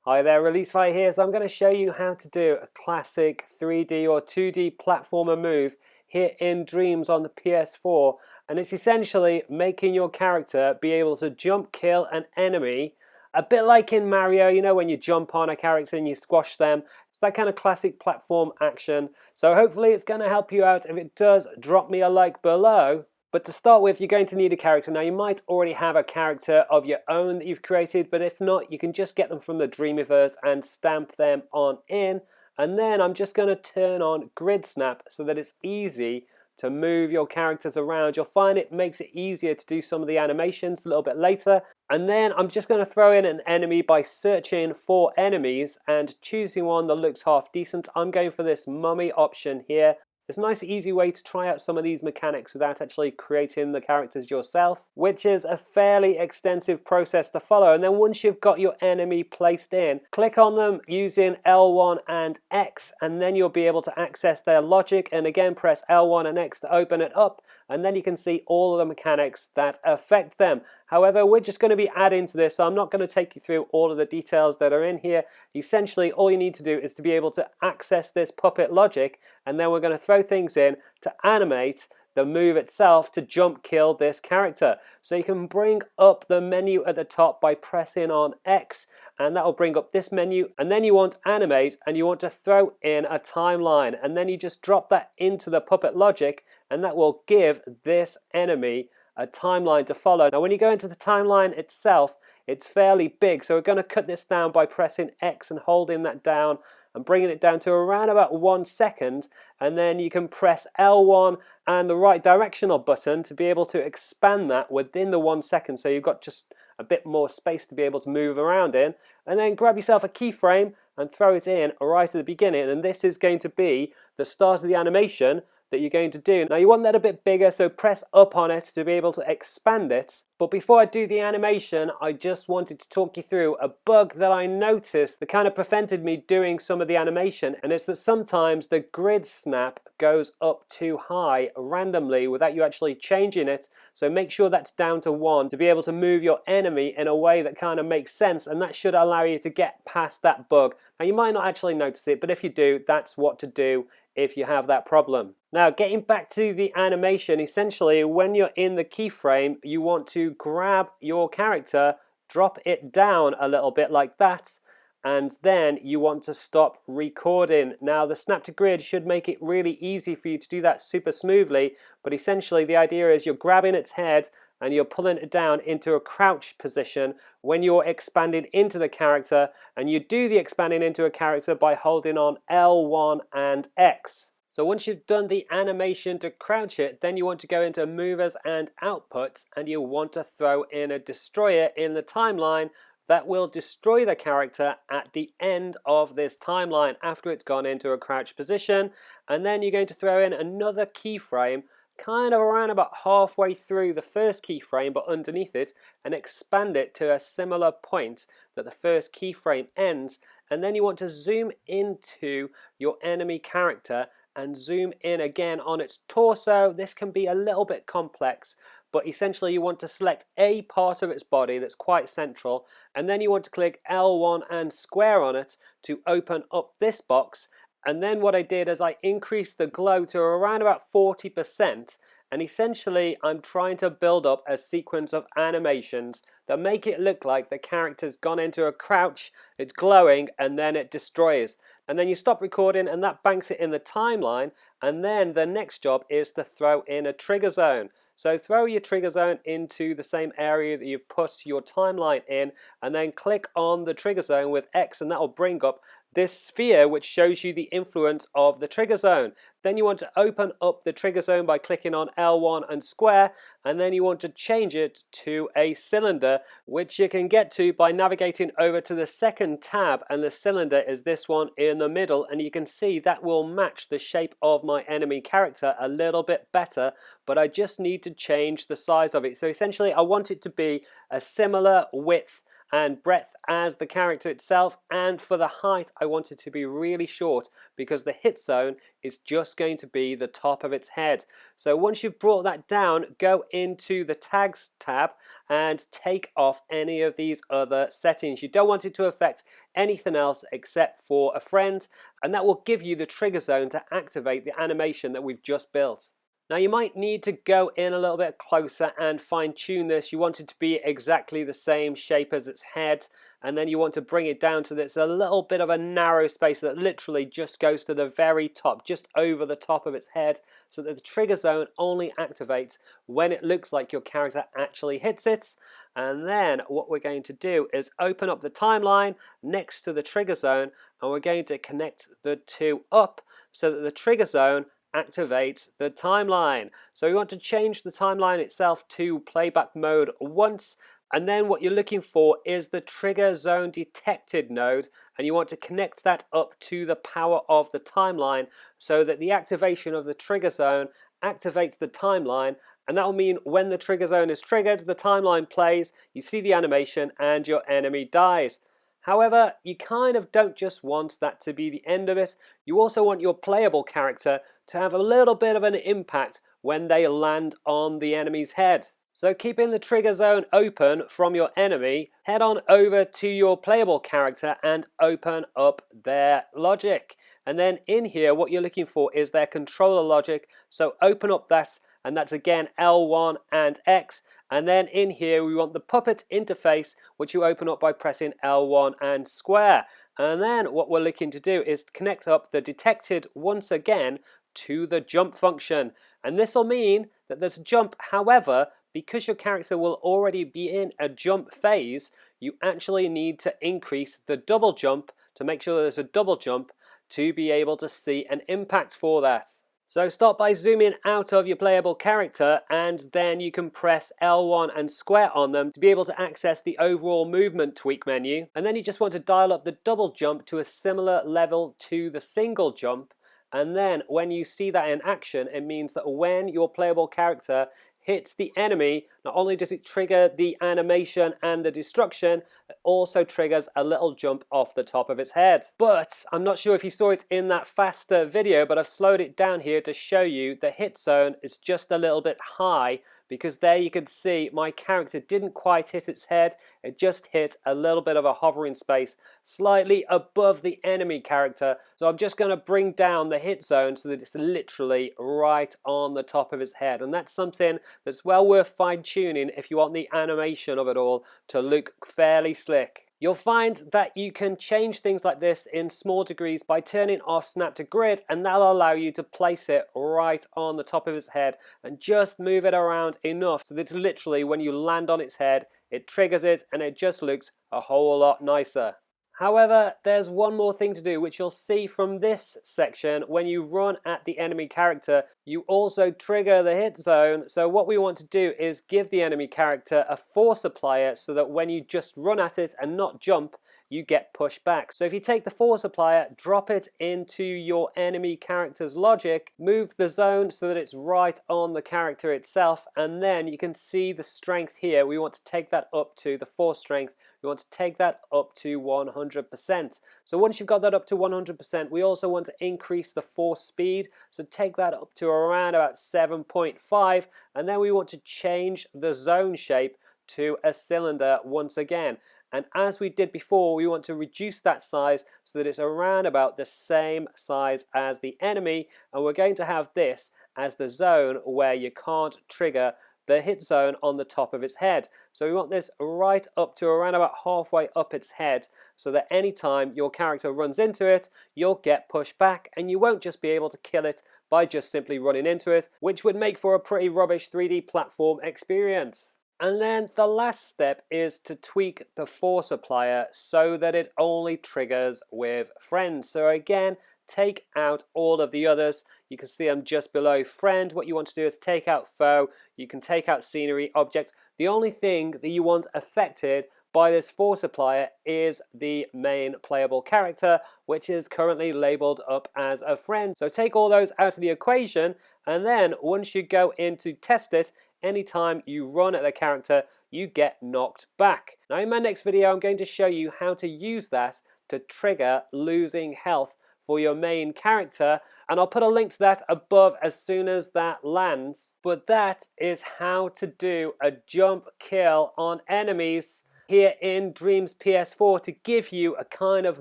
Hi there, ReleaseFire here. So I'm going to show you how to do a classic 3D or 2D platformer move here in Dreams on the PS4. And it's essentially making your character be able to jump kill an enemy, a bit like in Mario, you know, when you jump on a character and you squash them. It's that kind of classic platform action. So hopefully it's going to help you out. If it does, drop me a like below. But to start with, you're going to need a character. Now, you might already have a character of your own that you've created, but if not, you can just get them from the Dreamiverse and stamp them on in. And then I'm just going to turn on Grid Snap so that it's easy to move your characters around. You'll find it makes it easier to do some of the animations a little bit later. And then I'm just going to throw in an enemy by searching for enemies and choosing one that looks half decent. I'm going for this mummy option here. It's a nice easy way to try out some of these mechanics without actually creating the characters yourself, which is a fairly extensive process to follow. And then once you've got your enemy placed in, click on them using L1 and X, and then you'll be able to access their logic, and again press L1 and X to open it up, and then you can see all of the mechanics that affect them. However, we're just going to be adding to this, so I'm not going to take you through all of the details that are in here. Essentially, all you need to do is to be able to access this puppet logic, and then we're going to throw things in to animate the move itself to jump kill this character. So you can bring up the menu at the top by pressing on X, and that will bring up this menu, and then you want animate and you want to throw in a timeline, and then you just drop that into the puppet logic, and that will give this enemy a timeline to follow. Now when you go into the timeline itself, it's fairly big, so we're going to cut this down by pressing X and holding that down and bringing it down to around about 1 second, and then you can press L1 and the right directional button to be able to expand that within the 1 second, so you've got just a bit more space to be able to move around in. And then grab yourself a keyframe and throw it in right at the beginning, and this is going to be the start of the animation that you're going to do. Now you want that a bit bigger, so press up on it to be able to expand it. But before I do the animation, I just wanted to talk you through a bug that I noticed that kind of prevented me doing some of the animation, and it's that sometimes the grid snap goes up too high randomly without you actually changing it. So make sure that's down to 1 to be able to move your enemy in a way that kind of makes sense, and that should allow you to get past that bug. Now you might not actually notice it, but if you do, that's what to do if you have that problem. Now getting back to the animation, essentially when you're in the keyframe, you want to grab your character, drop it down a little bit like that, and then you want to stop recording. Now the snap to grid should make it really easy for you to do that super smoothly, but essentially the idea is you're grabbing its head and you're pulling it down into a crouch position when you're expanding into the character, and you do the expanding into a character by holding on L1 and X. So once you've done the animation to crouch it, then you want to go into movers and outputs, and you want to throw in a destroyer in the timeline that will destroy the character at the end of this timeline after it's gone into a crouch position. And then you're going to throw in another keyframe kind of around about halfway through the first keyframe but underneath it, and expand it to a similar point that the first keyframe ends. And then you want to zoom into your enemy character and zoom in again on its torso. This can be a little bit complex, but essentially you want to select a part of its body that's quite central, and then you want to click L1 and square on it to open up this box. And then what I did is I increased the glow to around about 40%, and essentially I'm trying to build up a sequence of animations that make it look like the character's gone into a crouch, it's glowing, and then it destroys. And then you stop recording and that banks it in the timeline, and then the next job is to throw in a trigger zone. So throw your trigger zone into the same area that you've put your timeline in, and then click on the trigger zone with X, and that will bring up this sphere which shows you the influence of the trigger zone. Then you want to open up the trigger zone by clicking on L1 and square, and then you want to change it to a cylinder, which you can get to by navigating over to the second tab, and the cylinder is this one in the middle, and you can see that will match the shape of my enemy character a little bit better, but I just need to change the size of it. So essentially I want it to be a similar width and breadth as the character itself, and for the height I want it to be really short because the hit zone is just going to be the top of its head. So once you've brought that down, go into the tags tab and take off any of these other settings. You don't want it to affect anything else except for a friend, and that will give you the trigger zone to activate the animation that we've just built. Now you might need to go in a little bit closer and fine tune this. You want it to be exactly the same shape as its head, and then you want to bring it down so that it's a little bit of a narrow space that literally just goes to the very top, just over the top of its head, so that the trigger zone only activates when it looks like your character actually hits it. And then what we're going to do is open up the timeline next to the trigger zone, and we're going to connect the two up so that the trigger zone activate the timeline. So we want to change the timeline itself to playback mode once, and then what you're looking for is the trigger zone detected node, and you want to connect that up to the power of the timeline so that the activation of the trigger zone activates the timeline, and that will mean when the trigger zone is triggered, the timeline plays, you see the animation, and your enemy dies. However, you kind of don't just want that to be the end of it. You also want your playable character to have a little bit of an impact when they land on the enemy's head. So keeping the trigger zone open from your enemy, head on over to your playable character and open up their logic. And then in here, what you're looking for is their controller logic. So open up that, and that's again L1 and X. And then in here, we want the puppet interface, which you open up by pressing L1 and square. And then what we're looking to do is connect up the detected once again to the jump function. And this will mean that there's a jump. However, because your character will already be in a jump phase, you actually need to increase the double jump to make sure there's a double jump to be able to see an impact for that. So start by zooming out of your playable character, and then you can press L1 and square on them to be able to access the overall movement tweak menu. And then you just want to dial up the double jump to a similar level to the single jump. And then when you see that in action, it means that when your playable character hits the enemy, not only does it trigger the animation and the destruction, it also triggers a little jump off the top of its head. But I'm not sure if you saw it in that faster video, but I've slowed it down here to show you the hit zone is just a little bit high, because there you can see my character didn't quite hit its head, it just hit a little bit of a hovering space slightly above the enemy character. So I'm just going to bring down the hit zone so that it's literally right on the top of its head, and that's something that's well worth fine-tuning if you want the animation of it all to look fairly slick. You'll find that you can change things like this in small degrees by turning off snap to grid, and that'll allow you to place it right on the top of its head and just move it around enough so that it's literally when you land on its head, it triggers it and it just looks a whole lot nicer. However, there's one more thing to do, which you'll see from this section. When you run at the enemy character, you also trigger the hit zone. So what we want to do is give the enemy character a force applier so that when you just run at it and not jump, you get pushed back. So if you take the force applier, drop it into your enemy character's logic, move the zone so that it's right on the character itself, and then you can see the strength here. We want to take that up to the force strength. We want to take that up to 100%. So once you've got that up to 100%, we also want to increase the force speed. So take that up to around about 7.5, and then we want to change the zone shape to a cylinder once again. And as we did before, we want to reduce that size so that it's around about the same size as the enemy, and we're going to have this as the zone where you can't trigger the hit zone on the top of its head. So we want this right up to around about halfway up its head, so that anytime your character runs into it, you'll get pushed back, and you won't just be able to kill it by just simply running into it, which would make for a pretty rubbish 3D platform experience. And then the last step is to tweak the force applier so that it only triggers with friends. So again, take out all of the others. You can see them just below friend. What you want to do is take out foe. You can take out scenery, object. The only thing that you want affected by this force applier is the main playable character, which is currently labeled up as a friend. So take all those out of the equation, and then once you go in to test it, anytime you run at the character, you get knocked back. Now in my next video, I'm going to show you how to use that to trigger losing health for your main character, and I'll put a link to that above as soon as that lands. But that is how to do a jump kill on enemies here in Dreams PS4 to give you a kind of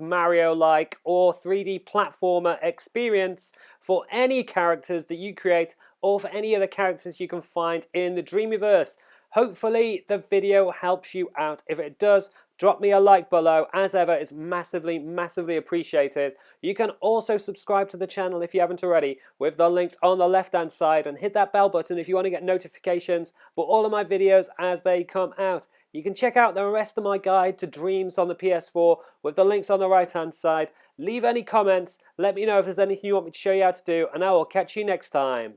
Mario-like or 3D platformer experience for any characters that you create or for any other characters you can find in the Dreamiverse. Hopefully the video helps you out. If it does, drop me a like below. As ever, it's massively, massively appreciated. You can also subscribe to the channel if you haven't already with the links on the left-hand side, and hit that bell button if you want to get notifications for all of my videos as they come out. You can check out the rest of my guide to Dreams on the PS4 with the links on the right-hand side. Leave any comments. Let me know if there's anything you want me to show you how to do, and I will catch you next time.